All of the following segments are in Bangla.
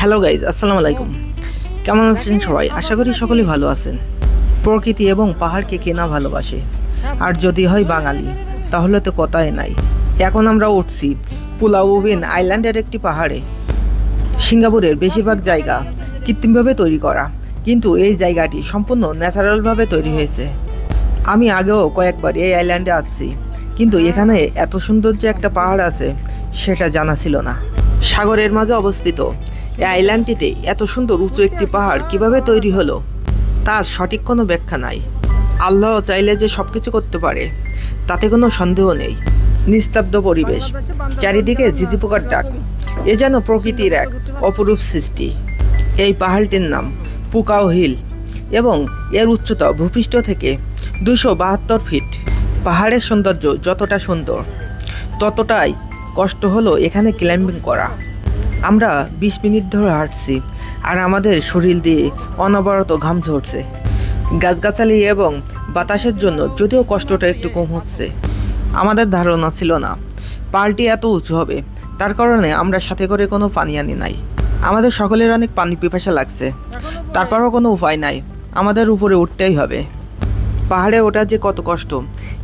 হ্যালো গাইজ, আসসালামু আলাইকুম। কেমন আছেন সবাই? আশা করি সকলেই ভালো আছেন। প্রকৃতি এবং পাহাড়কে কে না ভালোবাসে, আর যদি হয় বাঙালি, তাহলে তো কথাই নাই। এখন আমরা উঠছি পুলাউবিন আইল্যান্ডের একটি পাহাড়ে। সিঙ্গাপুরের বেশিরভাগ জায়গা কৃত্রিমভাবে তৈরি করা, কিন্তু এই জায়গাটি সম্পূর্ণ ন্যাচারালভাবে তৈরি হয়েছে। আমি আগেও কয়েকবার এই আইল্যান্ডে আসছি, কিন্তু এখানে এত সুন্দর যে একটা পাহাড় আছে সেটা জানা ছিল না। সাগরের মাঝে অবস্থিত এই আইল্যান্ডটিতে এত সুন্দর উঁচু একটি পাহাড় কিভাবে তৈরি হলো তার সঠিক কোনো ব্যাখ্যা নাই। আল্লাহ চাইলে যে সব কিছু করতে পারে তাতে কোনো সন্দেহ নেই। নিস্তব্ধ পরিবেশ, চারিদিকে ঝিঝি পোকার ডাক, এ যেন প্রকৃতির এক অপরূপ সৃষ্টি। এই পাহাড়টির নাম পুকাও হিল এবং এর উচ্চতা ভূপৃষ্ঠ থেকে 272 ফিট। পাহাড়ের সৌন্দর্য যতটা সুন্দর, ততটাই কষ্ট হলো এখানে ক্লাইম্বিং করা। আমরা 20 মিনিট ধরে হাঁটছি, আর আমাদের শরীর দিয়ে অনবরত ঘাম ঝরছে। গাছগাছালি এবং বাতাসের জন্য যদিও কষ্টটা একটু কম হচ্ছে। আমাদের ধারণা ছিল না পাহাড়টি এত উঁচু হবে, তার কারণে আমরা সাথে করে কোনো পানি আনি নাই। আমাদের সকলের অনেক পানি পিপাসা লাগছে, তারপরও কোনো উপায় নাই, আমাদের উপরে উঠতেই হবে। পাহাড়ে ওঠা যে কত কষ্ট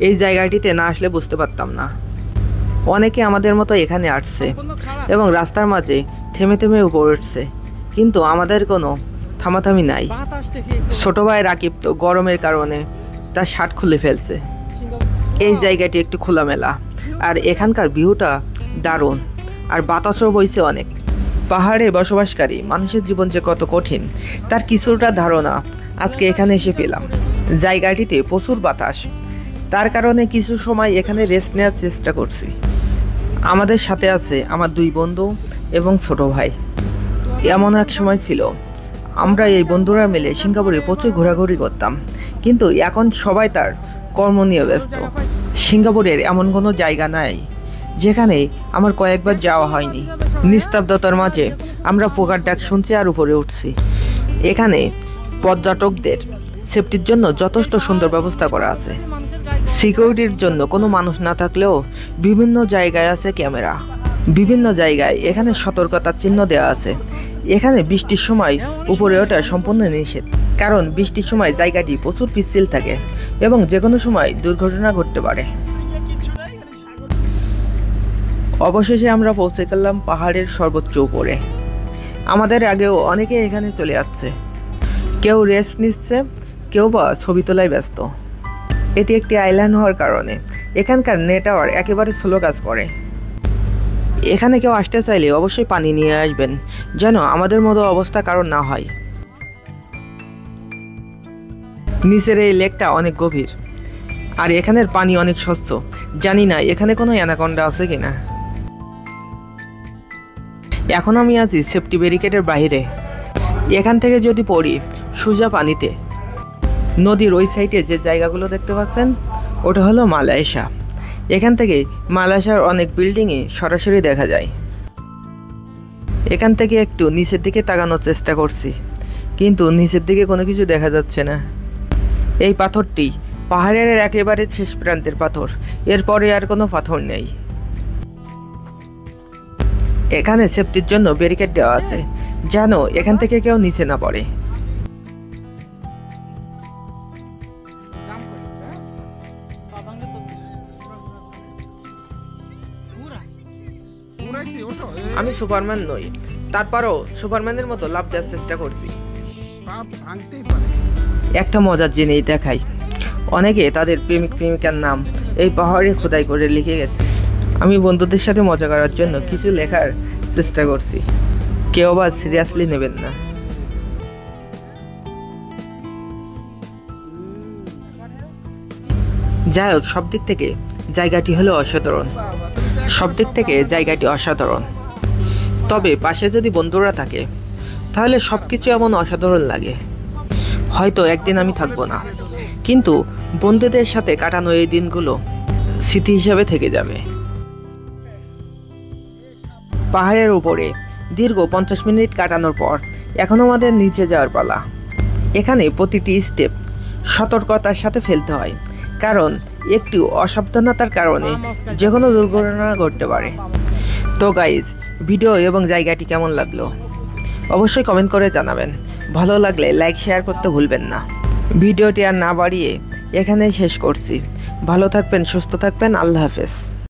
এই জায়গাটিতে না আসলে বুঝতে পারতাম না। অনেকে আমাদের মতো এখানে আসছে এবং রাস্তার মাঝে থেমে থেমে উপরে উঠছে, কিন্তু আমাদের কোনো থামাথামি নাই। ছোট ভাই রাকিব তো গরমের কারণে তার শার্ট খুলে ফেলছে। এই জায়গাটি একটু খোলামেলা, আর এখানকার ভিউটা দারুণ, আর বাতাসও বইছে অনেক। পাহাড়ে বসবাসকারী মানুষের জীবন যে কত কঠিন তার কিছুটা ধারণা আজকে এখানে এসে পেলাম। জায়গাটিতে প্রচুর বাতাস, তার কারণে কিছু সময় এখানে রেস্ট নেওয়ার চেষ্টা করছি। আমাদের সাথে আছে আমার 2 বন্ধু এবং ছোট ভাই। এমন এক সময় ছিল আমরা এই বন্ধুরা মিলে সিঙ্গাপুরে প্রচুর ঘোরাঘুরি করতাম, কিন্তু এখন সবাই তার কর্ম নিয়ে ব্যস্ত। সিঙ্গাপুরের এমন কোনো জায়গা নাই যেখানে আমার কয়েকবার যাওয়া হয়নি। নিস্তব্ধতার মাঝে আমরা পোকার ডাক শুনছি আর উপরে উঠছি। এখানে পর্যটকদের সেফটির জন্য যথেষ্ট সুন্দর ব্যবস্থা করা আছে। সিকিউরিটির জন্য কোনো মানুষ না থাকলেও বিভিন্ন জায়গায় আছে ক্যামেরা। বিভিন্ন জায়গায় এখানে সতর্কতার চিহ্ন দেওয়া আছে। এখানে বৃষ্টির সময় উপরে ওঠা সম্পূর্ণ নিষেধ, কারণ বৃষ্টির সময় জায়গাটি প্রচুর পিচ্ছিল থাকে এবং যে কোনো সময় দুর্ঘটনা ঘটতে পারে। অবশেষে আমরা পৌঁছে গেলাম পাহাড়ের সর্বোচ্চ উপরে। আমাদের আগেও অনেকে এখানে চলে যাচ্ছে, কেউ রেস্ট নিচ্ছে, কেউ বা ছবি তোলায় ব্যস্ত। এটি একটি আইল্যান্ড হওয়ার কারণে এখানকার নেটওয়ার্ক একেবারে স্লো কাজ করে। এখানে কেউ আসতে চাইলে অবশ্যই পানি নিয়ে আসবেন, যেন আমাদের মতো অবস্থা কারণ না হয়। নিচের এই লেকটা অনেক গভীর, আর এখানের পানি অনেক স্বচ্ছ। জানি না এখানে কোনো অ্যানাকোন্ডা আছে কিনা। এখন আমি আছি সেফটি ব্যারিকেডের বাইরে। এখান থেকে যদি পড়ি সোজা পানিতে। নদীর ওই সাইডে যে জায়গাগুলো দেখতে পাচ্ছেন ওটা হলো মালয়েশিয়া। এখান থেকে মালয়েশিয়ার অনেক বিল্ডিংই সরাসরি দেখা যায়। এখান থেকে একটু নিচের দিকে তাকানোর চেষ্টা করছি, কিন্তু নিচের দিকে কোনো কিছু দেখা যাচ্ছে না। এই পাথরটি পাহাড়ের একেবারে শেষ প্রান্তের পাথর, এরপরে আর কোনো পাথর নেই। এখানে সেফটির জন্য ব্যারিকেড দেওয়া আছে, যেন এখান থেকে কেউ নিচে না পড়ে। আমি সুপারম্যান নই, তারপরও সুপারম্যানের মতো লাভ দেওয়ার চেষ্টা করছি। একটা মজার জিনিস দেখাই, অনেকে তাদের প্রেমিক প্রেমিকার নাম এই পাহাড়ে খোদাই করে লিখে গেছে। আমি বন্ধুদের সাথে মজা করার জন্য কিছু লেখার চেষ্টা করছি, কেউ বা সিরিয়াসলি নেবেন না। যাই হোক, সব দিক থেকে জায়গাটি হলো অসাধারণ। সব দিক থেকে জায়গাটি অসাধারণ, তবে পাশে যদি বন্ধুরা থাকে তাহলে সব কিছু এমন অসাধারণ লাগে। হয়তো একদিন আমি থাকবো না, কিন্তু বন্ধুদের সাথে কাটানো এই দিনগুলো স্মৃতি হিসাবে থেকে যাবে। পাহাড়ের উপরে দীর্ঘ 50 মিনিট কাটানোর পর এখন আমাদের নিচে যাওয়ার পালা। এখানে প্রতিটি স্টেপ সতর্কতার সাথে ফেলতে হয়, কারণ একটু অসাবধানতার কারণে যে কোনো দুর্ঘটনা ঘটতে পারে। তো গাইজ, ভিডিও এবং জায়গাটি কেমন লাগলো অবশ্যই কমেন্ট করে জানাবেন। ভালো লাগলে লাইক শেয়ার করতে ভুলবেন না। ভিডিওটি আর না বাড়িয়ে এখানেই শেষ করছি। ভালো থাকবেন, সুস্থ থাকবেন, আল্লাহ হাফেজ।